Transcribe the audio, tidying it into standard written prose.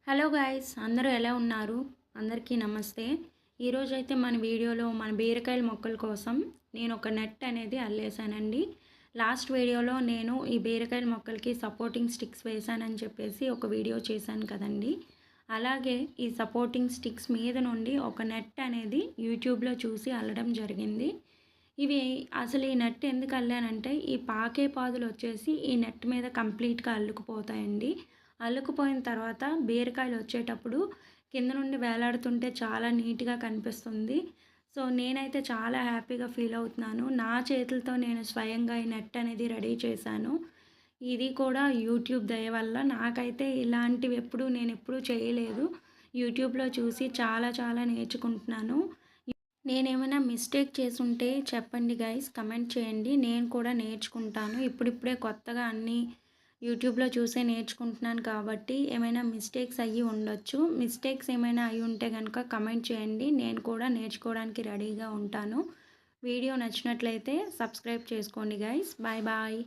Hello guys, అందరూ ఎలా ఉన్నారు? అందరికీ నమస్తే. ఈరోజైతే మన వీడియోలో మన బీరకాయల మొక్కల కోసం నేను ఒక నెట్ అనేది అల్లేసానండి. లాస్ట్ వీడియోలో నేను ఈ బీరకాయల మొక్కలకి సపోర్టింగ్ స్టిక్స్ వేసానని చెప్పేసి ఒక వీడియో చేశాను కదండి. అలాగే ఈ సపోర్టింగ్ స్టిక్స్ మీద నుండి ఒక నెట్ అనేది యూట్యూబ్లో చూసి అల్లడం జరిగింది. ఇవి అసలు ఈ నెట్ ఎందుకు అల్లానంటే ఈ పాకే పాదులు వచ్చేసి ఈ నెట్ మీద కంప్లీట్గా అల్లుకుపోతాయండి. అల్లుకుపోయిన తర్వాత బీరకాయలు వచ్చేటప్పుడు కింద నుండి వేలాడుతుంటే చాలా నీట్గా కనిపిస్తుంది. సో నేనైతే చాలా హ్యాపీగా ఫీల్ అవుతున్నాను. నా చేతులతో నేను స్వయంగా ఈ నెట్ అనేది రెడీ చేశాను. ఇది కూడా యూట్యూబ్ దయ వల్ల. నాకైతే ఇలాంటివి నేను ఎప్పుడూ చేయలేదు. యూట్యూబ్లో చూసి చాలా చాలా నేర్చుకుంటున్నాను. నేనేమైనా మిస్టేక్ చేసుంటే చెప్పండి గైస్, కమెంట్ చేయండి. నేను కూడా నేర్చుకుంటాను. ఇప్పుడిప్పుడే కొత్తగా అన్నీ యూట్యూబ్లో చూసే నేర్చుకుంటున్నాను కాబట్టి ఏమైనా మిస్టేక్స్ అయ్యి ఉండొచ్చు. మిస్టేక్స్ ఏమైనా అయ్యి ఉంటే కనుక కమెంట్ చేయండి. నేను కూడా నేర్చుకోవడానికి రెడీగా ఉంటాను. వీడియో నచ్చినట్లయితే సబ్స్క్రైబ్ చేసుకోండి గైస్. Bye bye.